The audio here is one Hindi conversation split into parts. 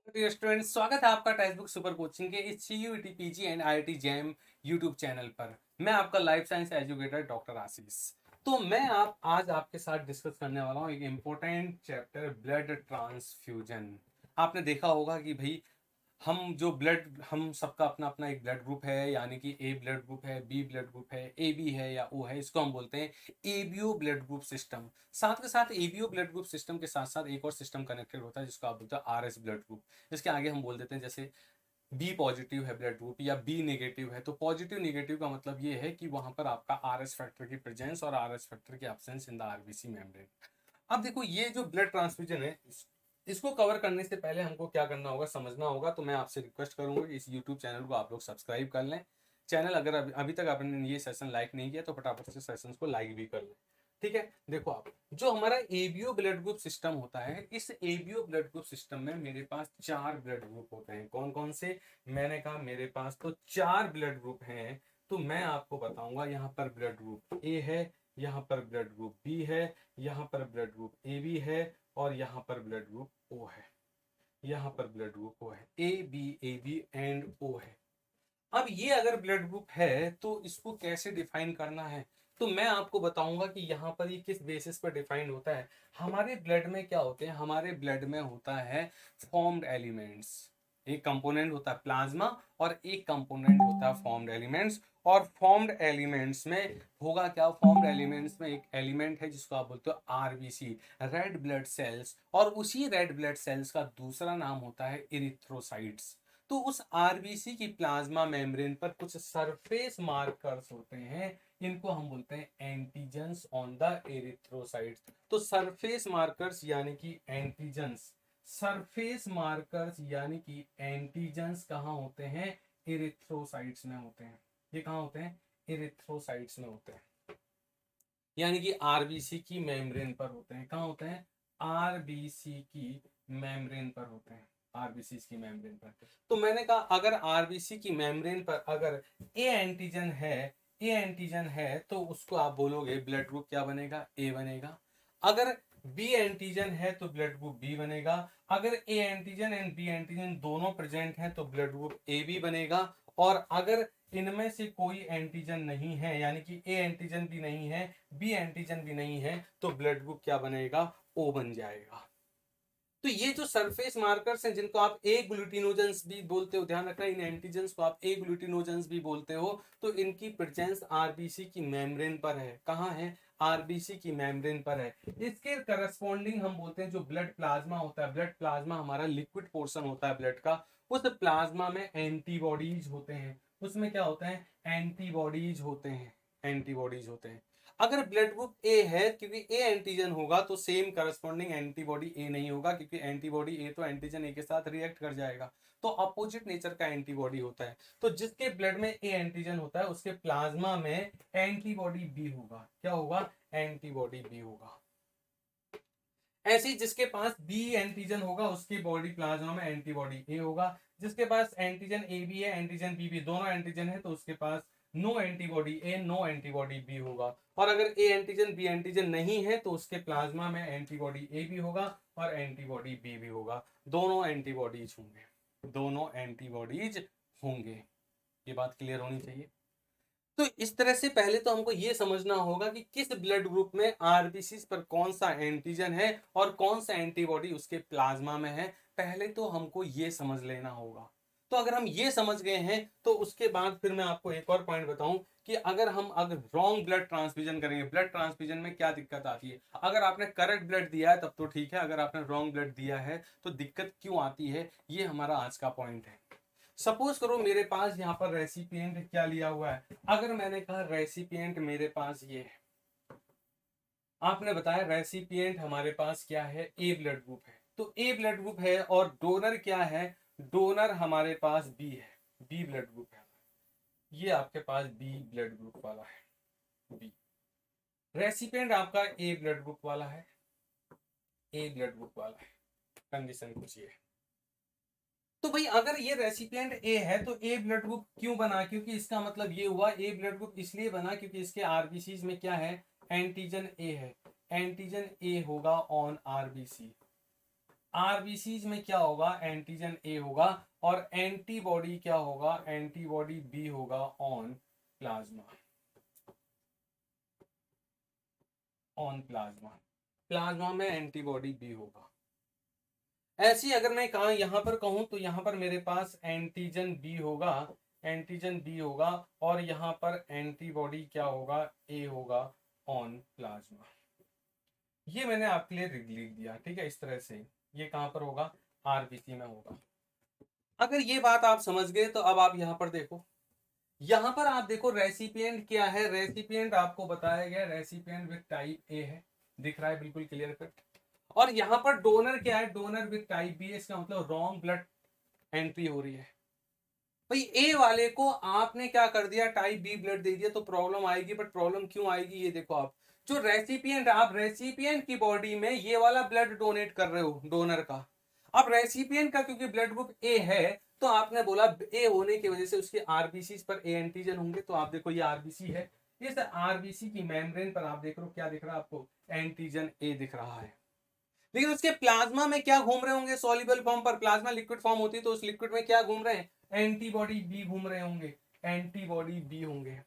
डियर स्टूडेंट्स, स्वागत है आपका टेक्स्ट बुक सुपर कोचिंग के इस CUET PG and IIT jam YouTube channel पर। मैं आपका लाइफ साइंस एजुकेटर डॉक्टर आशीष। तो मैं आप आज आपके साथ डिस्कस करने वाला हूँ एक इम्पोर्टेंट चैप्टर, ब्लड ट्रांसफ्यूजन। आपने देखा होगा कि भाई हम जो ब्लड, हम सबका अपना अपना एक ब्लड ग्रुप है, यानी कि ए ब्लड ग्रुप है, बी ब्लड ग्रुप है, ए बी है या ओ है, इसको हम बोलते हैं एबीओ ब्लड ग्रुप सिस्टम। साथ के साथ एबीओ ब्लड ग्रुप सिस्टम के साथ साथ एक और सिस्टम कनेक्टेड होता है जिसको आप बोलते हैं आरएस ब्लड ग्रुप। इसके आगे हम बोल देते हैं जैसे बी पॉजिटिव है ब्लड ग्रुप या बी नेगेटिव है, तो पॉजिटिव नेगेटिव का मतलब ये है कि वहां पर आपका आरएस फैक्टर की प्रेजेंस और आरएस फैक्टर की absence in the RBC membrane. अब देखो, ये जो ब्लड ट्रांसफ्यूजन है, इसको कवर करने से पहले हमको क्या करना होगा, समझना होगा। तो मैं आपसे रिक्वेस्ट करूंगा कि इस यूट्यूब चैनल को आप लोग सब्सक्राइब कर लें। चैनल अगर अभी तक आपने ये सेशन लाइक नहीं किया तो फटाफट से सेशन को लाइक भी कर लें। ठीक है, देखो आप, जो हमारा एबीओ ब्लड ग्रुप सिस्टम होता है, इस एबीओ ब्लड ग्रुप सिस्टम में मेरे पास 4 ब्लड ग्रुप होते हैं। कौन कौन से? मैंने कहा मेरे पास तो 4 ब्लड ग्रुप हैं। तो मैं आपको बताऊंगा, यहाँ पर ब्लड ग्रुप ए है, यहाँ पर ब्लड ग्रुप बी है, यहाँ पर ब्लड ग्रुप ए बी है, और यहाँ पर ब्लड ग्रुप ओ है। यहाँ पर ब्लड ग्रुप ओ है, ए बी एंड ओ है। अब ये अगर ब्लड ग्रुप है तो इसको कैसे डिफाइन करना है, तो मैं आपको बताऊंगा कि यहाँ पर ये किस बेसिस पर डिफाइन होता है। हमारे ब्लड में क्या होते हैं? हमारे ब्लड में होता है फॉर्म्ड एलिमेंट्स। एक कंपोनेंट होता है प्लाज्मा और एक कंपोनेंट होता है फॉर्म्ड एलिमेंट्स। और फॉर्म्ड एलिमेंट्स में होगा क्या? फॉर्म्ड एलिमेंट्स में एक एलिमेंट है जिसको आप बोलते हो आरबीसी, रेड ब्लड सेल्स, और उसी रेड ब्लड सेल्स का दूसरा नाम होता है इरिथ्रोसाइट्स। तो उस आरबीसी की प्लाज्मा मेम्ब्रेन पर कुछ सरफेस मार्कर्स होते हैं, इनको हम बोलते हैं एंटीजेंस ऑन द एरिथ्रोसाइट्स। तो सरफेस मार्कर्स यानी कि एंटीजेंस, सरफेस मार्कर्स यानी कि एंटीजेंस कहाँ होते हैं? इरिथ्रोसाइट्स में होते हैं। ये कहाँ होते हैं? इरिथ्रोसाइट्स में होते हैं, यानी कि आरबीसी की मेम्ब्रेन पर होते हैं। कहाँ होते हैं? आरबीसी की मेम्ब्रेन पर होते हैं, आरबीसी की मेम्ब्रेन पर। तो मैंने कहा अगर आरबीसी की मेम्ब्रेन पर अगर ए एंटीजन है, ए एंटीजन है तो उसको आप बोलोगे ब्लड ग्रुप क्या बनेगा? ए बनेगा। अगर बी एंटीजन है तो ब्लड ग्रुप बी बनेगा। अगर A antigen and B antigen दोनों प्रेजेंट हैं तो ब्लड ग्रुप ए बी बनेगा। और अगर इनमें से कोई एंटीजन नहीं है, यानी कि ए एंटीजन भी नहीं है, बी एंटीजन भी नहीं है, तो ब्लड ग्रुप क्या बनेगा? ओ बन जाएगा। तो ये जो सरफेस मार्कर्स हैं जिनको आप ए ग्लूटिनोजेंस भी बोलते हो, ध्यान रखना, इन एंटीजेंस को आप ए ग्लूटिनोजेंस भी बोलते हो। तो इनकी प्रेजेंस आरबीसी की मेम्ब्रेन पर है। कहाँ है? आरबीसी की मेम्ब्रेन पर है। इसके करस्पॉन्डिंग हम बोलते हैं जो ब्लड प्लाज्मा होता है, ब्लड प्लाज्मा हमारा लिक्विड पोर्शन होता है ब्लड का, उस प्लाज्मा में एंटीबॉडीज होते हैं। उसमें क्या होते हैं? एंटीबॉडीज होते हैं, एंटीबॉडीज होते हैं। अगर ब्लड ग्रुप ए है, क्योंकि ए एंटीजन होगा तो सेम करस्पॉन्डिंग एंटीबॉडी ए नहीं होगा, क्योंकि एंटीबॉडी ए तो एंटीजन ए के साथ रिएक्ट कर जाएगा। तो अपोजिट नेचर का एंटीबॉडी होता है। तो जिसके ब्लड में ए एंटीजन होता है उसके प्लाज्मा में एंटीबॉडी बी होगा। क्या होगा? एंटीबॉडी बी होगा। ऐसे ही जिसके पास बी एंटीजन होगा उसकी बॉडी प्लाज्मा में एंटीबॉडी ए होगा। जिसके पास एंटीजन ए बी है, एंटीजन बी भी, दोनों एंटीजन है, तो उसके पास नो एंटीबॉडी ए, नो एंटीबॉडी बी होगा। और अगर ए एंटीजन बी एंटीजन नहीं है तो उसके प्लाज्मा में एंटीबॉडी ए भी होगा और एंटीबॉडी बी भी होगा। दोनों एंटीबॉडीज होंगे, दोनों एंटीबॉडीज होंगे। ये बात क्लियर होनी चाहिए। तो इस तरह से पहले तो हमको ये समझना होगा कि किस ब्लड ग्रुप में आरबीसी पर कौन सा एंटीजन है और कौन सा एंटीबॉडी उसके प्लाज्मा में है। पहले तो हमको ये समझ लेना होगा। तो अगर हम ये समझ गए हैं तो उसके बाद फिर मैं आपको एक और पॉइंट बताऊं कि अगर रॉन्ग ब्लड ट्रांसफ्यूजन करेंगे, ब्लड ट्रांसफ्यूजन में क्या दिक्कत आती है। अगर आपने करेक्ट ब्लड दिया है तब तो ठीक है, अगर आपने रॉन्ग ब्लड दिया है तो दिक्कत क्यों आती है, ये हमारा आज का पॉइंट है। सपोज करो मेरे पास यहाँ पर रेसिपिएंट क्या लिया हुआ है। अगर मैंने कहा रेसिपिएंट मेरे पास ये है, आपने बताया रेसिपिएंट हमारे पास क्या है? ए ब्लड ग्रुप है। तो ए ब्लड ग्रुप है और डोनर क्या है? डोनर हमारे पास बी है, बी ब्लड ग्रुप है। ये आपके पास बी ब्लड ग्रुप वाला है, बी। रेसिपिएंट आपका ए ब्लड ग्रुप वाला है, ए ब्लड ग्रुप वाला है। कंडीशन कुछ ये है। तो भाई अगर ये रेसिपिएंट ए है तो ए ब्लड ग्रुप क्यों बना? क्योंकि इसका मतलब ये हुआ ए ब्लड ग्रुप इसलिए बना क्योंकि इसके आरबीसी में क्या है? एंटीजन ए है। एंटीजन ए होगा ऑन आरबीसी। आरबीसीज में क्या होगा, एंटीजन ए होगा और एंटीबॉडी क्या होगा, एंटीबॉडी बी होगा on plasma, on plasma, plasma में एंटीबॉडी बी होगा। ऐसी अगर मैं कहा यहां पर कहूं तो यहां पर मेरे पास एंटीजन बी होगा, एंटीजन बी होगा और यहां पर एंटीबॉडी क्या होगा, ए होगा ऑन प्लाज्मा। ये मैंने आपके लिए लिख दिया, ठीक है, इस तरह से ये कहां पर होगा, आरबीसी में होगा। अगर ये बात आप समझ गए तो अब आप यहां पर देखो, यहां पर आप देखो रेसिपिएंट क्या है, रेसिपिएंट आपको बताया गया रेसिपिएंट विद टाइप ए है, दिख रहा है बिल्कुल क्लियर कट। और यहां पर डोनर क्या है, डोनर विद टाइप बी है, इसका मतलब रॉन्ग ब्लड एंट्री हो रही है। भाई ए वाले को आपने क्या कर दिया, टाइप बी ब्लड दे दिया तो प्रॉब्लम आएगी, बट प्रॉब्लम क्यों आएगी ये देखो, आप जो रेसिपिएंट, आप रेसिपिएंट की बॉडी में ये वाला ब्लड डोनेट कर रहे हो डोनर का, अब रेसिपिएंट का क्योंकि ब्लड ग्रुप ए है तो आपने बोला ए होने की वजह से उसके आरबीसी पर ए एंटीजन होंगे, तो आप देखो ये आरबीसी है, इस आरबीसी की मेम्ब्रेन पर आप देख रहे हो क्या दिख रहा है आपको, एंटीजन ए दिख रहा है। लेकिन उसके प्लाज्मा में क्या घूम रहे होंगे, सॉल्युबल फॉर्म पर, प्लाज्मा लिक्विड फॉर्म होती है तो उस लिक्विड में क्या घूम रहे हैं, एंटीबॉडी बी घूम रहे होंगे, एंटीबॉडी बी होंगे।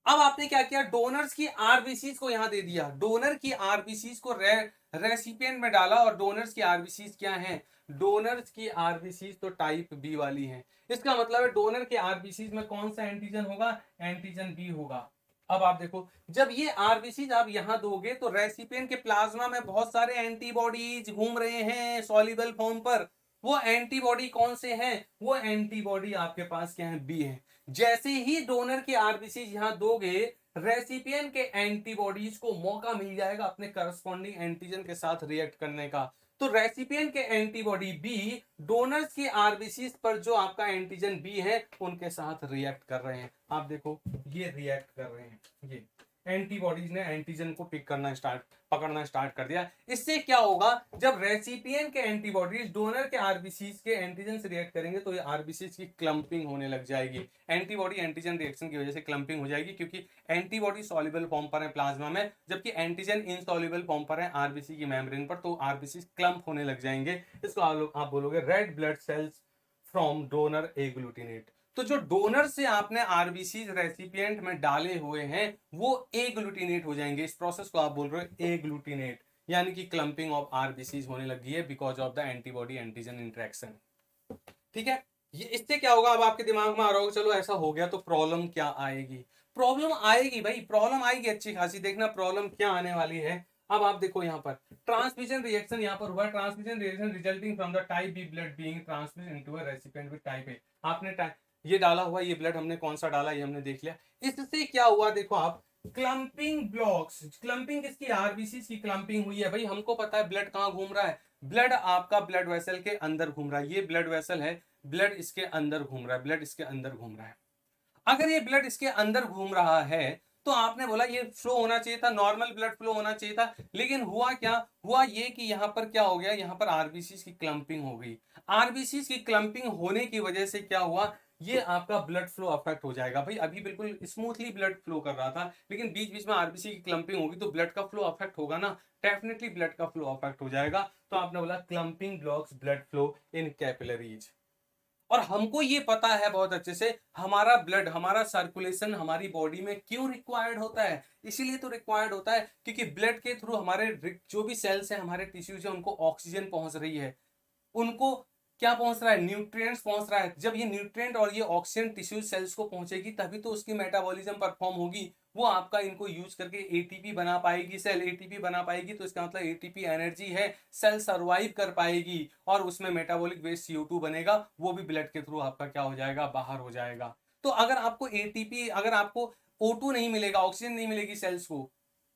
अब आपने क्या किया, डोनर्स की आरबीसीज को यहां दे दिया, डोनर की आरबीसीज को रेसिपिएंट में डाला और डोनर्स की आरबीसीज क्या हैं, डोनर्स की आरबीसीज तो टाइप बी वाली हैं। इसका मतलब है डोनर के आरबीसीज में कौन सा एंटीजन होगा, एंटीजन बी होगा। अब आप देखो जब ये आरबीसीज आप यहां दोगे तो रेसिपिएंट के प्लाज्मा में बहुत सारे एंटीबॉडीज घूम रहे हैं सॉल्युबल फॉर्म पर, वो एंटीबॉडी कौन से हैं, वो एंटीबॉडी आपके पास क्या है, बी है। जैसे ही डोनर के आरबीसीज यहां दोगे रेसिपिएंट के एंटीबॉडीज को मौका मिल जाएगा अपने करस्पॉन्डिंग एंटीजन के साथ रिएक्ट करने का, तो रेसिपिएंट के एंटीबॉडी बी डोनर्स की आरबीसीज पर जो आपका एंटीजन बी है उनके साथ रिएक्ट कर रहे हैं। आप देखो ये रिएक्ट कर रहे हैं, ये एंटीबॉडीज ने एंटीजन को पकड़ना स्टार्ट कर दिया। इससे क्या होगा, जब रेसिपिएंट के एंटीबॉडीज डोनर के आरबीसीज के एंटीजन से रिएक्ट करेंगे तो ये आरबीसीज की क्लंपिंग होने लग जाएगी, एंटीबॉडी एंटीजन रिएक्शन की वजह से क्लंपिंग हो जाएगी, क्योंकि एंटीबॉडी सॉल्युबल फॉर्म पर है प्लाज्मा में जबकि एंटीजन इनसॉल्युबल फॉर्म पर है आरबीसी की मेम्ब्रेन पर, तो आरबीसी क्लंप होने लग जाएंगे। इसको आप बोलोगे red blood cells from donor agglutinate. तो जो डोनर से आपने आरबीसी रेसिपिएंट में डाले हुए हैं वो एग्लूटिनेट हो जाएंगे, इस प्रोसेस को आप बोल रहे हो एग्लूटिनेट, यानी कि क्लंपिंग ऑफ आरबीसी होने लगी है because of the antibody antigen interaction. ठीक है, ये इससे क्या होगा, अब आपके दिमाग में आ रहा होगा चलो ऐसा हो गया तो प्रॉब्लम क्या आएगी, प्रॉब्लम आएगी भाई, प्रॉब्लम आएगी अच्छी खासी, देखना प्रॉब्लम क्या आने वाली है। अब आप देखो यहाँ पर ट्रांसमिशन रिएक्शन यहाँ पर हुआ, transmission reaction resulting from the type B blood being transmitted into a recipient with type A. आपने ये डाला हुआ, ये ब्लड हमने कौन सा डाला ये हमने देख लिया। इससे क्या हुआ देखो आप, क्लंपिंग ब्लॉक्स, क्लंपिंग किसकी, आरबीसी की क्लंपिंग हुई है। भाई हमको पता है ब्लड कहाँ घूम रहा है, ब्लड आपका ब्लड वेसल के अंदर घूम रहा है, ये ब्लड वेसल है, ब्लड इसके अंदर घूम रहा है, ब्लड इसके अंदर घूम रहा है। अगर ये ब्लड इसके अंदर घूम रहा है तो आपने बोला ये फ्लो होना चाहिए था, नॉर्मल ब्लड फ्लो होना चाहिए था, लेकिन हुआ क्या, हुआ ये कि यहाँ पर क्या हो गया, यहाँ पर आरबीसी की क्लंपिंग हो गई। आरबीसी की क्लंपिंग होने की वजह से क्या हुआ, ये आपका ब्लड फ्लो अफेक्ट हो जाएगा। भाई अभी बिल्कुल स्मूथली ब्लड फ्लो कर रहा था लेकिन बीच बीच में आरबीसी की क्लंपिंग होगी तो ब्लड का फ्लो अफेक्ट होगा ना, डेफिनेटली ब्लड का फ्लो अफेक्ट हो जाएगा। तो आपने बोला clumping blocks blood flow in capillaries. और हमको ये पता है बहुत अच्छे से हमारा ब्लड, हमारा सर्कुलेशन हमारी बॉडी में क्यों रिक्वायर्ड होता है, इसीलिए तो रिक्वायर्ड होता है क्योंकि ब्लड के थ्रू हमारे जो भी सेल्स हैं, हमारे टिश्यूज हैं, उनको ऑक्सीजन पहुंच रही है, उनको क्या पहुंच रहा है, न्यूट्रिएंट्स पहुंच रहा है। जब ये न्यूट्रिएंट और ये ऑक्सीजन टिश्यू सेल्स को पहुंचेगी तभी तो उसकी मेटाबॉलिज्म परफॉर्म होगी, वो आपका इनको यूज करके एटीपी बना पाएगी, सेल एटीपी बना पाएगी, तो इसका मतलब एटीपी एनर्जी है, सेल सर्वाइव कर पाएगी और उसमें मेटाबॉलिक वेस्ट CO2 बनेगा, वो भी ब्लड के थ्रू आपका क्या हो जाएगा, बाहर हो जाएगा। तो अगर आपको एटीपी, अगर आपको O2 नहीं मिलेगा, ऑक्सीजन नहीं मिलेगी सेल्स को,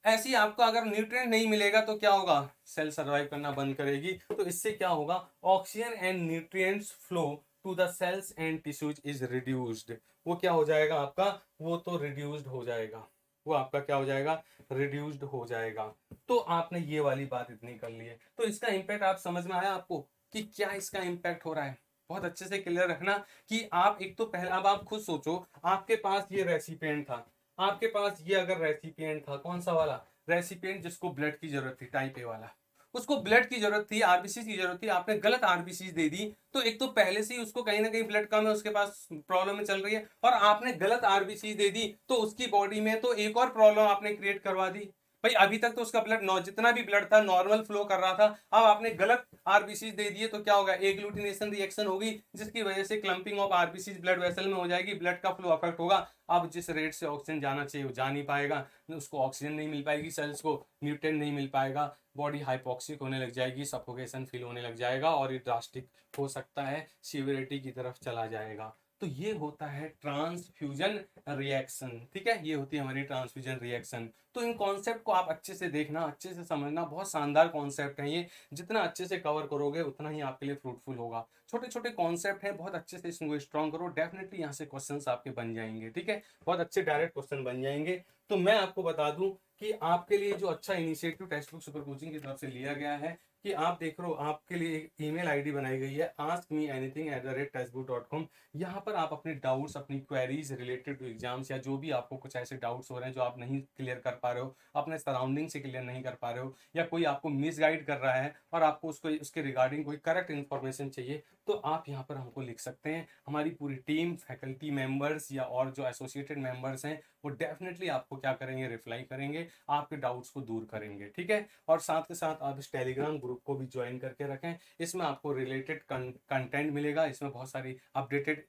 ऐसी आपको अगर न्यूट्रिएंट नहीं मिलेगा तो क्या होगा, सेल सर्वाइव करना बंद करेगी। तो इससे क्या होगा, oxygen and nutrients flow to the cells and tissues is reduced. वो क्या हो जाएगा आपका, वो तो रिड्यूस्ड हो जाएगा, वो आपका क्या हो जाएगा, रिड्यूस्ड हो जाएगा। तो आपने ये वाली बात इतनी कर ली है, तो इसका इंपैक्ट आप समझ में आया आपको कि क्या इसका इंपैक्ट हो रहा है। बहुत अच्छे से क्लियर रखना कि आप एक तो पहले, अब आप खुद सोचो आपके पास ये रेसिपिएंट था, आपके पास ये अगर रेसिपिएंट था, कौन सा वाला रेसिपिएंट जिसको ब्लड की जरूरत थी, टाइप ए वाला, उसको ब्लड की जरूरत थी, आरबीसी की जरूरत थी, आपने गलत आरबीसी दे दी, तो एक तो पहले से ही उसको कहीं ना कहीं ब्लड कम है, उसके पास प्रॉब्लम में चल रही है, और आपने गलत आरबीसी दे दी तो उसकी बॉडी में तो एक और प्रॉब्लम आपने क्रिएट करवा दी। भाई अभी तक तो उसका ब्लड जितना भी ब्लड था नॉर्मल फ्लो कर रहा था, अब आपने गलत आरबीसी दे दिए तो क्या होगा, एग्लूटिनेशन रिएक्शन होगी, जिसकी वजह से clumping of RBC blood vessel में हो जाएगी, ब्लड का फ्लो अफेक्ट होगा। अब जिस रेट से ऑक्सीजन जाना चाहिए वो जा नहीं पाएगा, उसको ऑक्सीजन नहीं मिल पाएगी, सेल्स को न्यूट्रिएंट नहीं मिल पाएगा, बॉडी हाइपोक्सिक होने लग जाएगी, सफोकेशन फील होने लग जाएगा, और ये ड्रास्टिक हो सकता है, सीवियरिटी की तरफ चला जाएगा। तो ये होता है ट्रांसफ्यूजन रिएक्शन। ठीक है, ये होती है हमारी ट्रांसफ्यूजन रिएक्शन। तो इन कॉन्सेप्ट को आप अच्छे से देखना, अच्छे से समझना, बहुत शानदार कॉन्सेप्ट है ये, जितना अच्छे से कवर करोगे उतना ही आपके लिए फ्रूटफुल होगा। छोटे छोटे कॉन्सेप्ट हैं, बहुत अच्छे से इसको स्ट्रॉन्ग करो, डेफिनेटली यहाँ से क्वेश्चंस आपके बन जाएंगे। ठीक है, बहुत अच्छे डायरेक्ट क्वेश्चन बन जाएंगे। तो मैं आपको बता दूं कि आपके लिए जो अच्छा initiative text book super coaching की तरफ से लिया गया है कि आप देख रहे हो, आपके लिए एक ईमेल आईडी बनाई गई है askmeanything@textbook.com। यहाँ पर आप अपने डाउट्स, अपनी क्वेरीज रिलेटेड टू एग्जाम्स, या जो भी आपको कुछ ऐसे डाउट्स हो रहे हैं जो आप नहीं क्लियर कर पा रहे हो, अपने सराउंडिंग से क्लियर नहीं कर पा रहे हो, या कोई आपको मिसगाइड कर रहा है और आपको उसको उसके रिगार्डिंग कोई करेक्ट इन्फॉर्मेशन चाहिए, तो आप यहाँ पर हमको लिख सकते हैं। हमारी पूरी टीम, फैकल्टी मेंबर्स या और जो एसोसिएटेड मेंबर्स हैं वो डेफिनेटली आपको क्या करेंगे, रिप्लाई करेंगे, आपके डाउट्स को दूर करेंगे। ठीक है, और साथ के साथ आप इस टेलीग्राम ग्रुप को भी ज्वाइन करके रखें, इसमें आपको रिलेटेड कंटेंट मिलेगा, इसमें बहुत सारी अपडेटेड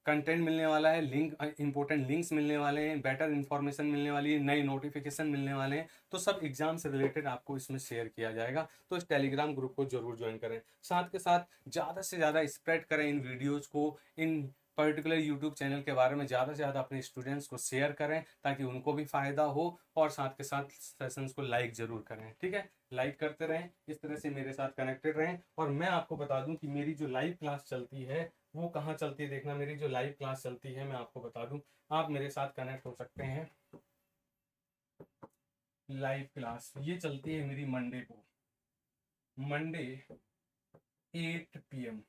कंटेंट मिलने वाला है, लिंक, इंपॉर्टेंट लिंक्स मिलने वाले हैं, बेटर इंफॉर्मेशन मिलने वाली है, नई नोटिफिकेशन मिलने वाले हैं, तो सब एग्जाम से रिलेटेड आपको इसमें शेयर किया जाएगा। तो इस टेलीग्राम ग्रुप को जरूर ज्वाइन करें, साथ के साथ ज़्यादा से ज़्यादा स्प्रेड करें इन वीडियोज़ को, इन पर्टिकुलर यूट्यूब चैनल के बारे में ज़्यादा से ज़्यादा अपने स्टूडेंट्स को शेयर करें ताकि उनको भी फ़ायदा हो, और साथ के साथ सेशंस को लाइक ज़रूर करें। ठीक है, लाइक करते रहें, इस तरह से मेरे साथ कनेक्टेड रहें। और मैं आपको बता दूं कि मेरी जो लाइव क्लास चलती है वो कहाँ चलती है, देखना, मेरी जो लाइव क्लास चलती है मैं आपको बता दूं, आप मेरे साथ कनेक्ट हो सकते हैं। लाइव क्लास ये चलती है मेरी मंडे को, मंडे 8 PM।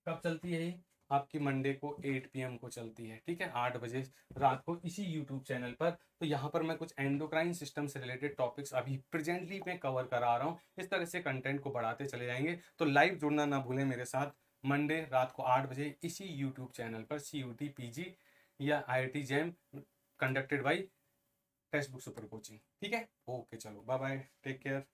कब चलती है ये? आपकी मंडे को 8 PM को चलती है। ठीक है, 8 बजे रात को इसी यूट्यूब चैनल पर। तो यहाँ पर मैं कुछ एंडोक्राइन सिस्टम से रिलेटेड टॉपिक्स अभी प्रेजेंटली मैं कवर करा रहा हूँ, इस तरह से कंटेंट को बढ़ाते चले जाएंगे। तो लाइव जुड़ना ना भूलें मेरे साथ, मंडे रात को 8 बजे इसी यूट्यूब चैनल पर, CUT PG या IIT jam, conducted by text book super coaching. ठीक है, ओके, चलो बाय बाय, टेक केयर।